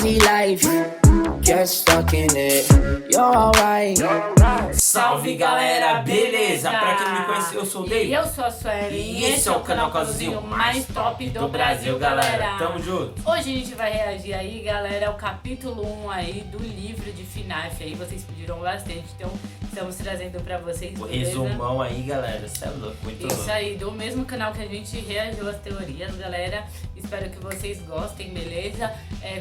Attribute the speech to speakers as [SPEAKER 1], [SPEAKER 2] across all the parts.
[SPEAKER 1] easy life. Get stuck in it. You're alright.
[SPEAKER 2] Salve galera, beleza? Pra quem não me conhece, eu sou o Dave.
[SPEAKER 3] E eu sou a Sueli.
[SPEAKER 2] E esse é o canal Cazuzinho mais top do Brasil, galera. Tamo junto.
[SPEAKER 3] Hoje a gente vai reagir aí, galera, ao capítulo 1 aí do livro de FNAF aí. Vocês pediram bastante, então estamos trazendo pra vocês.
[SPEAKER 2] O
[SPEAKER 3] beleza?
[SPEAKER 2] resumão aí, galera. Cê é louco, muito louco.
[SPEAKER 3] Isso aí, do mesmo canal que a gente reagiu às teorias, galera. Espero que vocês gostem, beleza?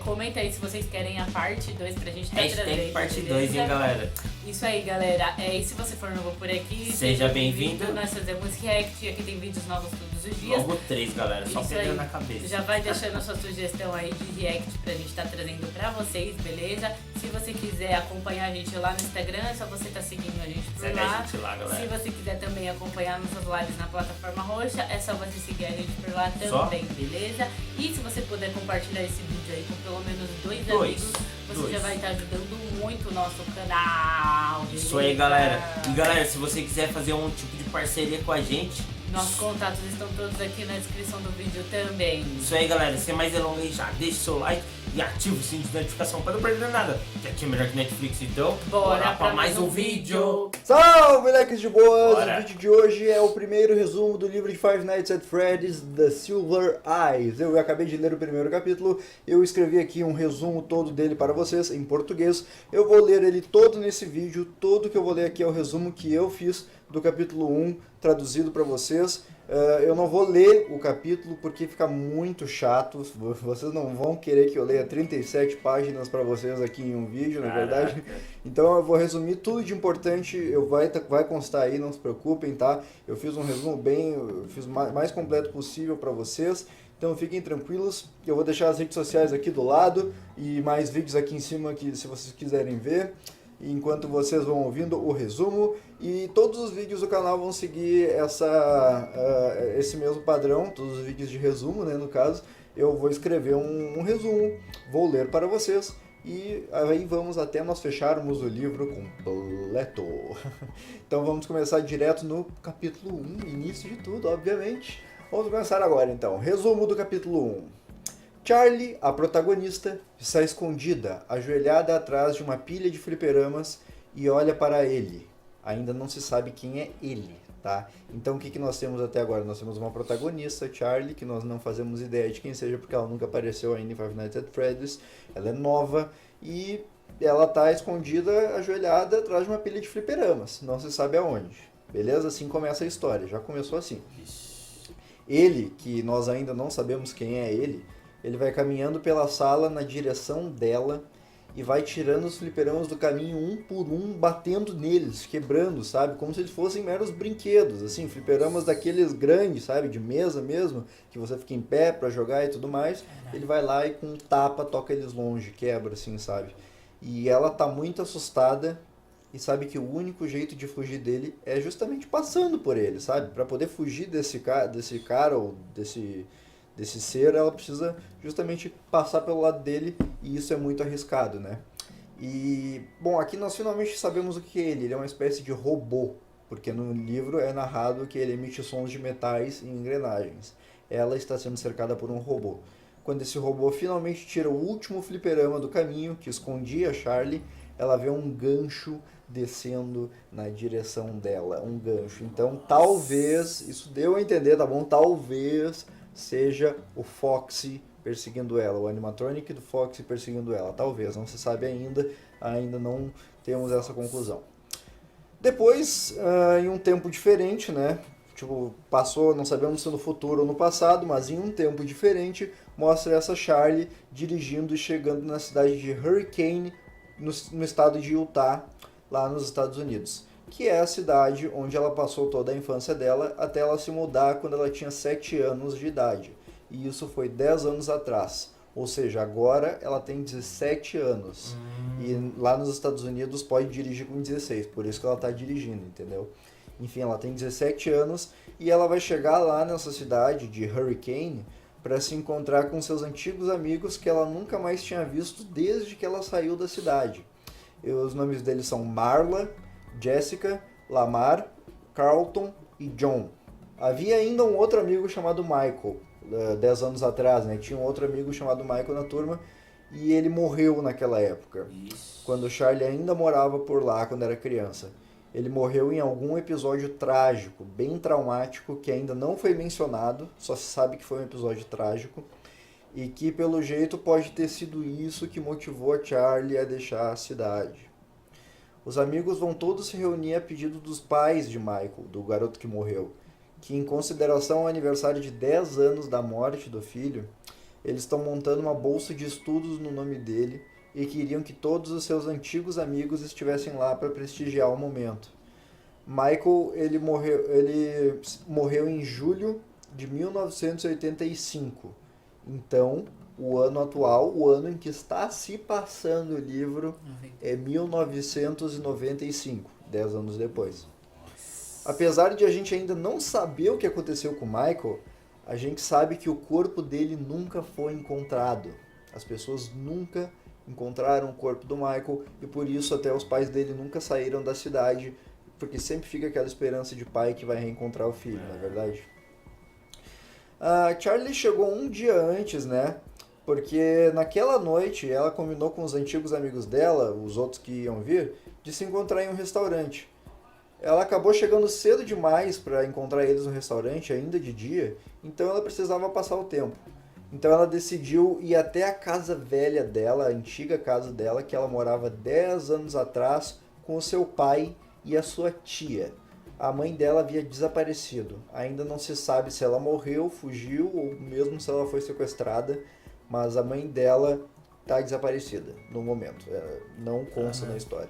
[SPEAKER 3] Comenta aí se vocês querem a parte 2 pra gente trazendo.
[SPEAKER 2] Hashtag parte 2, hein, galera?
[SPEAKER 3] Isso aí, galera. E se você for novo por aqui,
[SPEAKER 2] seja bem-vindo.
[SPEAKER 3] Nós fazemos react, aqui tem vídeos novos todos os dias.
[SPEAKER 2] Logo 3, galera, só
[SPEAKER 3] Isso
[SPEAKER 2] pegando
[SPEAKER 3] aí.
[SPEAKER 2] na cabeça.
[SPEAKER 3] Já vai deixando a sua sugestão aí de react pra gente tá trazendo pra vocês, beleza? Se você quiser acompanhar a gente lá no Instagram, é só você tá seguindo a gente por
[SPEAKER 2] Segue
[SPEAKER 3] lá.
[SPEAKER 2] a gente lá, galera.
[SPEAKER 3] Se você quiser também acompanhar nossas lives na plataforma roxa, é só você seguir a gente por lá
[SPEAKER 2] Só?
[SPEAKER 3] também, beleza? E se você puder compartilhar esse vídeo aí com pelo menos dois amigos, você já vai estar ajudando muito o nosso canal. Beleza?
[SPEAKER 2] Isso aí, galera. E galera, se você quiser fazer um tipo de parceria com a gente,
[SPEAKER 3] nossos contatos estão todos aqui na descrição do vídeo também.
[SPEAKER 2] isso aí, galera. Sem mais delongas, já deixa o seu like e ativa o sininho de notificação para não perder nada. Que aqui é melhor que Netflix, então
[SPEAKER 3] Bora
[SPEAKER 2] pra mais um vídeo.
[SPEAKER 4] Salve, moleques de boas!
[SPEAKER 2] Bora.
[SPEAKER 4] O vídeo de hoje é o primeiro resumo do livro de Five Nights at Freddy's, The Silver Eyes. Eu acabei de ler o primeiro capítulo, eu escrevi aqui um resumo todo dele para vocês, em português. Eu vou ler ele todo nesse vídeo, todo que eu vou ler aqui é o resumo que eu fiz do capítulo 1, traduzido para vocês. Eu não vou ler o capítulo porque fica muito chato, vocês não vão querer que eu leia 37 páginas para vocês aqui em um vídeo, na verdade. Então eu vou resumir tudo de importante, vai constar aí, não se preocupem, tá? Eu fiz um resumo fiz o mais completo possível para vocês, então fiquem tranquilos. Eu vou deixar as redes sociais aqui do lado e mais vídeos aqui em cima que se vocês quiserem ver, enquanto vocês vão ouvindo o resumo, e todos os vídeos do canal vão seguir esse mesmo padrão, todos os vídeos de resumo, né, no caso. Eu vou escrever um resumo, vou ler para vocês, e aí vamos até nós fecharmos o livro completo. Então vamos começar direto no capítulo 1, início de tudo, obviamente. Vamos começar agora então, resumo do capítulo 1. Charlie, a protagonista, está escondida, ajoelhada atrás de uma pilha de fliperamas e olha para ele. Ainda não se sabe quem é ele, tá? Então o que nós temos até agora? Nós temos uma protagonista, Charlie, que nós não fazemos ideia de quem seja porque ela nunca apareceu ainda em Five Nights at Freddy's. Ela é nova e ela está escondida, ajoelhada atrás de uma pilha de fliperamas. Não se sabe aonde. Beleza? Assim começa a história. Já começou assim. Ele, que nós ainda não sabemos quem é ele vai caminhando pela sala na direção dela e vai tirando os fliperamas do caminho um por um, batendo neles, quebrando, sabe? Como se eles fossem meros brinquedos, assim, fliperamas daqueles grandes, sabe? De mesa mesmo, que você fica em pé pra jogar e tudo mais. Ele vai lá e com um tapa toca eles longe, quebra, assim, sabe? E ela tá muito assustada e sabe que o único jeito de fugir dele é justamente passando por ele, sabe? Pra poder fugir desse cara ou desse ser, ela precisa justamente passar pelo lado dele, e isso é muito arriscado, né? E, bom, aqui nós finalmente sabemos o que é ele. Ele é uma espécie de robô, porque no livro é narrado que ele emite sons de metais e engrenagens. Ela está sendo cercada por um robô. Quando esse robô finalmente tira o último fliperama do caminho, que escondia Charlie, ela vê um gancho descendo na direção dela, um gancho. Então, talvez, isso deu a entender, tá bom? Talvez seja o Foxy perseguindo ela, o animatronic do Foxy perseguindo ela, talvez, não se sabe ainda não temos essa conclusão. Depois, em um tempo diferente, né, tipo, passou, não sabemos se no futuro ou no passado, mas em um tempo diferente, mostra essa Charlie dirigindo e chegando na cidade de Hurricane, no estado de Utah, lá nos Estados Unidos, que é a cidade onde ela passou toda a infância dela até ela se mudar quando ela tinha 7 anos de idade. E isso foi 10 anos atrás. Ou seja, agora ela tem 17 anos. E lá nos Estados Unidos pode dirigir com 16, por isso que ela está dirigindo, entendeu? Enfim, ela tem 17 anos e ela vai chegar lá nessa cidade de Hurricane para se encontrar com seus antigos amigos que ela nunca mais tinha visto desde que ela saiu da cidade. E os nomes deles são Marla, Jessica, Lamar, Carlton e John. Havia ainda um outro amigo chamado Michael, 10 anos atrás, né? Tinha um outro amigo chamado Michael na turma, e ele morreu naquela época,
[SPEAKER 2] Isso.
[SPEAKER 4] quando o Charlie ainda morava por lá quando era criança. Ele morreu em algum episódio trágico, bem traumático, que ainda não foi mencionado, só se sabe que foi um episódio trágico, e que pelo jeito pode ter sido isso que motivou a Charlie a deixar a cidade. Os amigos vão todos se reunir a pedido dos pais de Michael, do garoto que morreu, que em consideração ao aniversário de 10 anos da morte do filho, eles estão montando uma bolsa de estudos no nome dele e queriam que todos os seus antigos amigos estivessem lá para prestigiar o momento. Michael ele morreu em julho de 1985. Então, o ano atual, o ano em que está se passando o livro, é 1995, 10 anos depois. Apesar de a gente ainda não saber o que aconteceu com o Michael, a gente sabe que o corpo dele nunca foi encontrado. As pessoas nunca encontraram o corpo do Michael e por isso até os pais dele nunca saíram da cidade, porque sempre fica aquela esperança de pai que vai reencontrar o filho, não é verdade? A Charlie chegou um dia antes, né? Porque naquela noite ela combinou com os antigos amigos dela, os outros que iam vir, de se encontrar em um restaurante. Ela acabou chegando cedo demais para encontrar eles no restaurante, ainda de dia, então ela precisava passar o tempo. Então ela decidiu ir até a casa velha dela, a antiga casa dela, que ela morava 10 anos atrás, com o seu pai e a sua tia. A mãe dela havia desaparecido. Ainda não se sabe se ela morreu, fugiu ou mesmo se ela foi sequestrada, mas a mãe dela está desaparecida no momento. Não consta na história.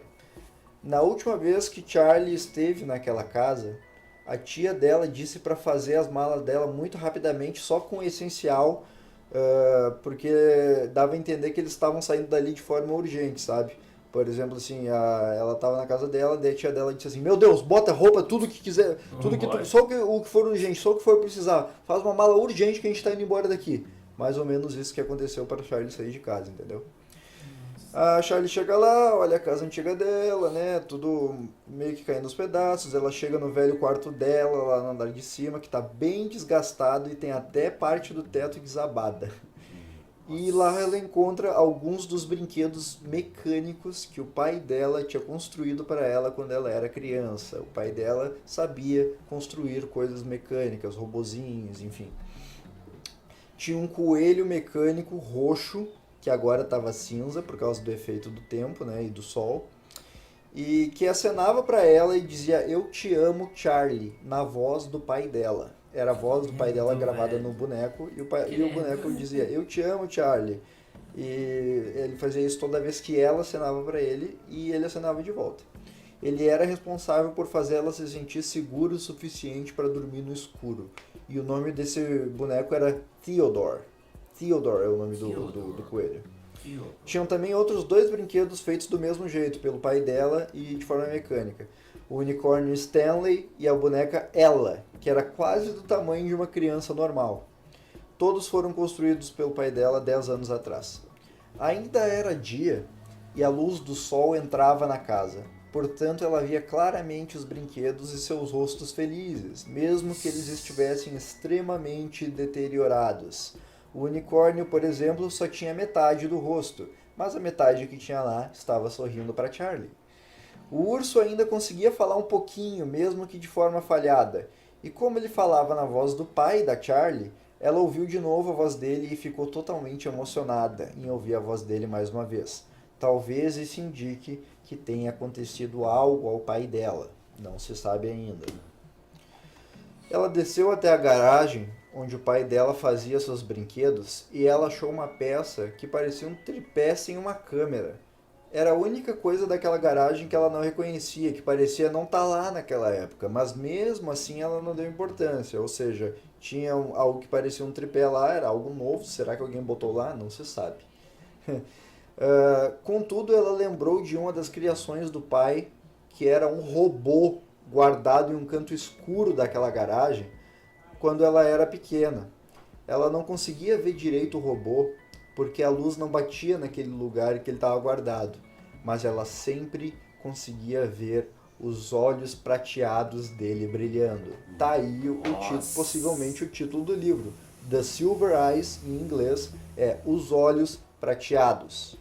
[SPEAKER 4] Na última vez que Charlie esteve naquela casa, a tia dela disse para fazer as malas dela muito rapidamente, só com o essencial, porque dava a entender que eles estavam saindo dali de forma urgente, sabe? Por exemplo, assim, ela estava na casa dela, daí a tia dela disse assim: meu Deus, bota roupa, tudo que quiser, só o que for urgente, só o que for precisar, faz uma mala urgente que a gente está indo embora daqui. Mais ou menos isso que aconteceu para Charlie sair de casa, entendeu? A Charlie chega lá, olha a casa antiga dela, né, tudo meio que caindo aos pedaços. Ela chega no velho quarto dela, lá no andar de cima, que tá bem desgastado e tem até parte do teto desabada. E lá ela encontra alguns dos brinquedos mecânicos que o pai dela tinha construído para ela quando ela era criança. O pai dela sabia construir coisas mecânicas, robozinhos, enfim. Tinha um coelho mecânico roxo, que agora estava cinza por causa do efeito do tempo, né, e do sol, e que acenava para ela e dizia: eu te amo, Charlie, na voz do pai dela. Era a voz do pai dela gravada no boneco, e o boneco dizia: eu te amo, Charlie. E ele fazia isso toda vez que ela acenava para ele, e ele acenava de volta. Ele era responsável por fazer ela se sentir segura o suficiente para dormir no escuro. E o nome desse boneco era Theodore. Theodore é o nome do coelho. Tinham também outros 2 brinquedos feitos do mesmo jeito, pelo pai dela e de forma mecânica. O unicórnio Stanley e a boneca Ella, que era quase do tamanho de uma criança normal. Todos foram construídos pelo pai dela 10 anos atrás. Ainda era dia e a luz do sol entrava na casa. Portanto, ela via claramente os brinquedos e seus rostos felizes, mesmo que eles estivessem extremamente deteriorados. O unicórnio, por exemplo, só tinha metade do rosto, mas a metade que tinha lá estava sorrindo para Charlie. O urso ainda conseguia falar um pouquinho, mesmo que de forma falhada, e como ele falava na voz do pai da Charlie, ela ouviu de novo a voz dele e ficou totalmente emocionada em ouvir a voz dele mais uma vez. Talvez isso indique que tenha acontecido algo ao pai dela, não se sabe ainda. Ela desceu até a garagem, onde o pai dela fazia seus brinquedos, e ela achou uma peça que parecia um tripé sem uma câmera. Era a única coisa daquela garagem que ela não reconhecia, que parecia não estar lá naquela época, mas mesmo assim ela não deu importância, ou seja, tinha algo que parecia um tripé lá, era algo novo, será que alguém botou lá? Não se sabe. Contudo, ela lembrou de uma das criações do pai, que era um robô guardado em um canto escuro daquela garagem, quando ela era pequena. Ela não conseguia ver direito o robô, porque a luz não batia naquele lugar que ele estava guardado, mas ela sempre conseguia ver os olhos prateados dele brilhando. Tá aí possivelmente o título do livro. The Silver Eyes, em inglês, é Os Olhos prateados.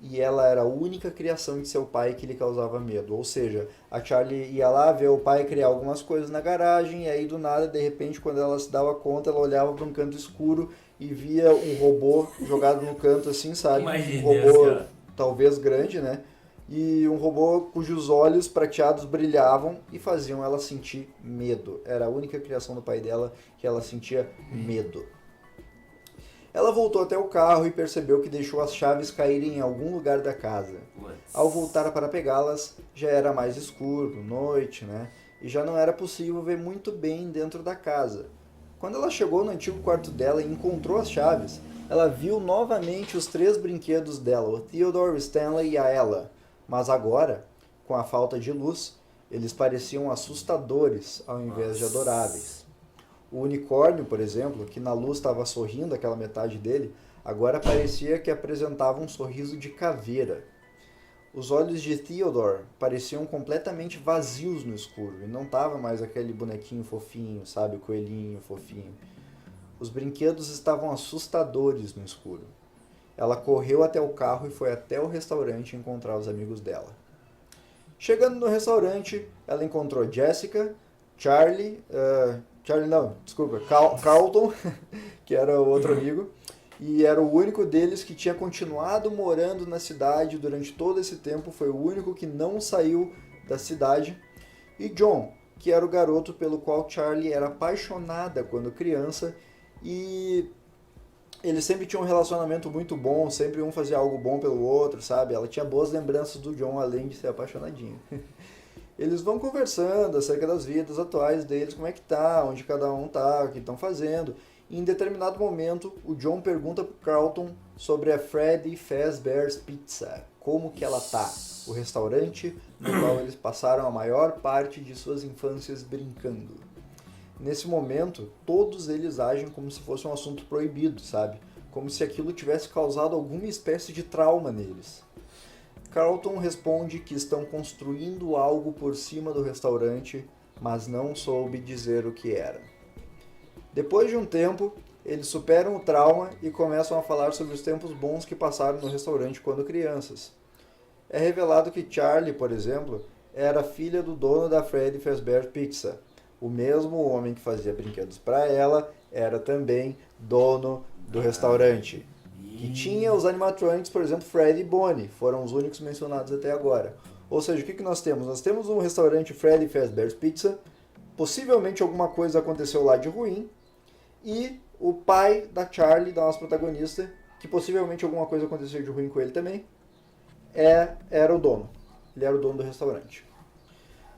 [SPEAKER 4] E ela era a única criação de seu pai que lhe causava medo. Ou seja, a Charlie ia lá ver o pai criar algumas coisas na garagem, e aí do nada, de repente, quando ela se dava conta, ela olhava para um canto escuro e via um robô jogado no canto assim, sabe?
[SPEAKER 2] Imagina,
[SPEAKER 4] Um robô
[SPEAKER 2] cara.
[SPEAKER 4] talvez grande, né? E um robô cujos olhos prateados brilhavam e faziam ela sentir medo. Era a única criação do pai dela que ela sentia medo. Ela voltou até o carro e percebeu que deixou as chaves caírem em algum lugar da casa. Ao voltar para pegá-las, já era mais escuro, noite, né? E já não era possível ver muito bem dentro da casa. Quando ela chegou no antigo quarto dela e encontrou as chaves, ela viu novamente os 3 brinquedos dela, o Theodore, o Stanley e a Ella. Mas agora, com a falta de luz, eles pareciam assustadores ao invés de adoráveis. O unicórnio, por exemplo, que na luz estava sorrindo aquela metade dele, agora parecia que apresentava um sorriso de caveira. Os olhos de Theodore pareciam completamente vazios no escuro, e não estava mais aquele bonequinho fofinho, sabe, o coelhinho fofinho. Os brinquedos estavam assustadores no escuro. Ela correu até o carro e foi até o restaurante encontrar os amigos dela. Chegando no restaurante, ela encontrou Jessica, Carlton, que era o outro amigo, e era o único deles que tinha continuado morando na cidade durante todo esse tempo, foi o único que não saiu da cidade, e John, que era o garoto pelo qual Charlie era apaixonada quando criança, e eles sempre tinham um relacionamento muito bom, sempre um fazia algo bom pelo outro, sabe? Ela tinha boas lembranças do John, além de ser apaixonadinho. Eles vão conversando acerca das vidas atuais deles, como é que tá, onde cada um tá, o que estão fazendo. E em determinado momento, o John pergunta pro Carlton sobre a Freddy Fazbear's Pizza, como que ela tá, o restaurante no qual eles passaram a maior parte de suas infâncias brincando. Nesse momento, todos eles agem como se fosse um assunto proibido, sabe? Como se aquilo tivesse causado alguma espécie de trauma neles. Carlton responde que estão construindo algo por cima do restaurante, mas não soube dizer o que era. Depois de um tempo, eles superam o trauma e começam a falar sobre os tempos bons que passaram no restaurante quando crianças. É revelado que Charlie, por exemplo, era filha do dono da Freddy Fazbear Pizza. O mesmo homem que fazia brinquedos para ela era também dono do restaurante. Que tinha os animatronics, por exemplo, Freddy e Bonnie, foram os únicos mencionados até agora. Ou seja, o que nós temos? Nós temos um restaurante Freddy Fazbear's Pizza, possivelmente alguma coisa aconteceu lá de ruim, e o pai da Charlie, da nossa protagonista, que possivelmente alguma coisa aconteceu de ruim com ele também, era o dono. Ele era o dono do restaurante.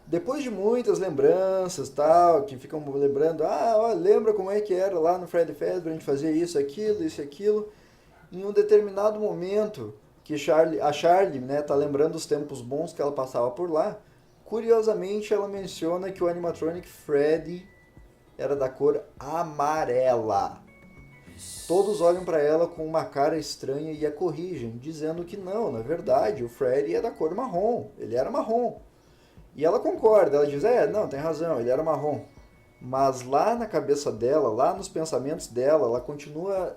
[SPEAKER 4] Depois de muitas lembranças, tal, que ficam lembrando, lembra como é que era lá no Freddy Fazbear, a gente fazia isso, aquilo. Em um determinado momento, que a Charlie, né, tá lembrando os tempos bons que ela passava por lá, curiosamente ela menciona que o animatronic Freddy era da cor amarela. Todos olham para ela com uma cara estranha e a corrigem, dizendo que não, na verdade, o Freddy é da cor marrom, ele era marrom. E ela concorda, ela diz, não, tem razão, ele era marrom. Mas lá na cabeça dela, lá nos pensamentos dela, ela continua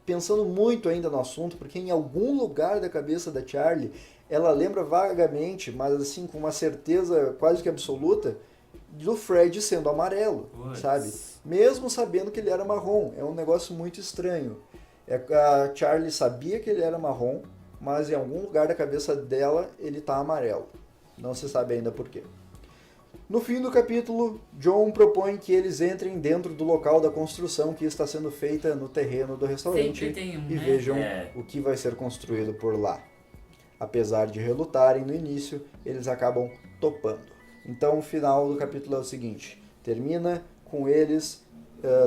[SPEAKER 4] pensando muito ainda no assunto, porque em algum lugar da cabeça da Charlie, ela lembra vagamente, mas assim, com uma certeza quase que absoluta, do Fred sendo amarelo, sabe? Mesmo sabendo que ele era marrom. É um negócio muito estranho. A Charlie sabia que ele era marrom, mas em algum lugar da cabeça dela ele tá amarelo. Não se sabe ainda por quê. No fim do capítulo, John propõe que eles entrem dentro do local da construção que está sendo feita no terreno do restaurante e vejam o que vai ser construído por lá. Apesar de relutarem no início, eles acabam topando. Então o final do capítulo é o seguinte, termina com eles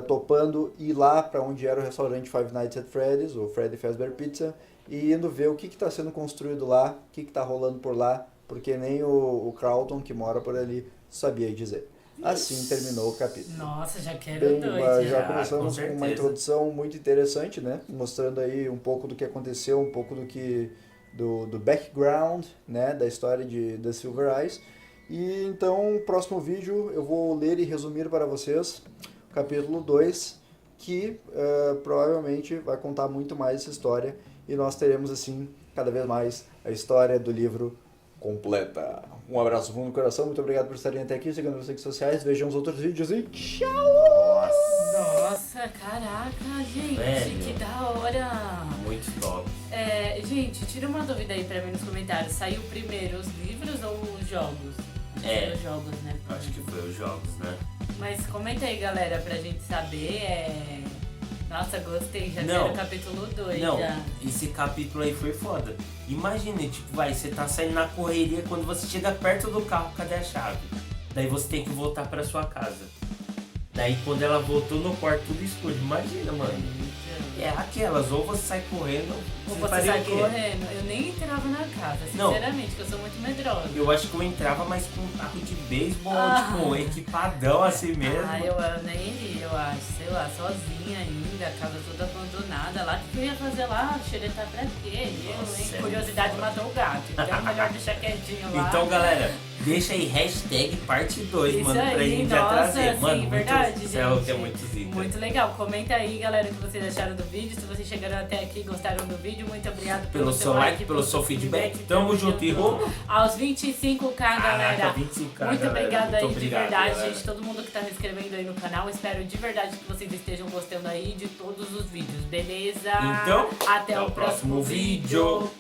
[SPEAKER 4] topando ir lá para onde era o restaurante Five Nights at Freddy's, o Freddy Fazbear Pizza, e indo ver o que está sendo construído lá, o que está rolando por lá, porque nem o Carlton, que mora por ali, sabia dizer. Assim terminou o capítulo.
[SPEAKER 3] Nossa, já quero
[SPEAKER 4] Bem,
[SPEAKER 3] dois.
[SPEAKER 4] já começamos com uma introdução muito interessante, né? Mostrando aí um pouco do que aconteceu, um pouco do background, né? Da história de The Silver Eyes. E então, no próximo vídeo, eu vou ler e resumir para vocês o capítulo 2, que provavelmente vai contar muito mais essa história e nós teremos assim cada vez mais a história do livro completa. Um abraço fundo no coração, muito obrigado por estarem até aqui, sigam nas redes sociais, vejam os outros vídeos e tchau!
[SPEAKER 3] Nossa, caraca, gente,
[SPEAKER 2] Velho.
[SPEAKER 3] que da hora!
[SPEAKER 2] Muito top.
[SPEAKER 3] Gente, tira uma dúvida aí pra mim nos comentários. Saiu primeiro os livros ou os jogos?
[SPEAKER 2] É.
[SPEAKER 3] Os jogos, né?
[SPEAKER 2] Acho que foi os jogos, né?
[SPEAKER 3] Mas comenta aí, galera, pra gente saber. Nossa, gostei, já
[SPEAKER 2] Não.
[SPEAKER 3] vi o capítulo 2
[SPEAKER 2] Não,
[SPEAKER 3] já.
[SPEAKER 2] esse capítulo aí foi foda. Imagina, tipo, você tá saindo na correria, quando você chega perto do carro, cadê a chave? Daí você tem que voltar pra sua casa. Daí quando ela voltou no quarto, tudo escuro. Imagina, mano. É aquelas, ou você sai correndo,
[SPEAKER 3] Ou
[SPEAKER 2] você
[SPEAKER 3] você
[SPEAKER 2] faria
[SPEAKER 3] sai
[SPEAKER 2] o quê?
[SPEAKER 3] correndo. Eu nem entrava na casa,
[SPEAKER 2] Não.
[SPEAKER 3] sinceramente, que eu sou muito medrosa.
[SPEAKER 2] Eu acho que eu entrava mais com um taco de beisebol,
[SPEAKER 3] Ah.
[SPEAKER 2] tipo, equipadão assim mesmo.
[SPEAKER 3] Eu nem iria, eu acho, sei lá, sozinha ainda, a casa toda abandonada lá. O que eu ia fazer lá? Xeretar pra quê?
[SPEAKER 2] Nossa,
[SPEAKER 3] Hein?
[SPEAKER 2] é
[SPEAKER 3] Curiosidade
[SPEAKER 2] muito
[SPEAKER 3] matou o gato. Então melhor deixar quietinho lá.
[SPEAKER 2] Então, galera, deixa aí hashtag parte 2,
[SPEAKER 3] Isso
[SPEAKER 2] mano, pra
[SPEAKER 3] aí,
[SPEAKER 2] gente
[SPEAKER 3] nossa,
[SPEAKER 2] trazer.
[SPEAKER 3] sim,
[SPEAKER 2] Mano,
[SPEAKER 3] verdade,
[SPEAKER 2] muito
[SPEAKER 3] gente.
[SPEAKER 2] céu, que é muito zica.
[SPEAKER 3] Muito legal. Comenta aí, galera, o que vocês acharam do vídeo. Se vocês chegaram até aqui e gostaram do vídeo, muito obrigado
[SPEAKER 2] Pelo seu like, pelo seu feedback. Tamo junto e rumo.
[SPEAKER 3] Aos 25k, galera.
[SPEAKER 2] Caraca, 25k,
[SPEAKER 3] Muito
[SPEAKER 2] galera.
[SPEAKER 3] obrigada aí,
[SPEAKER 2] Muito
[SPEAKER 3] de
[SPEAKER 2] obrigado,
[SPEAKER 3] verdade,
[SPEAKER 2] galera.
[SPEAKER 3] gente. Todo mundo que tá se inscrevendo aí no canal. Espero de verdade que vocês estejam gostando aí de todos os vídeos, beleza?
[SPEAKER 2] Então,
[SPEAKER 3] até o próximo vídeo.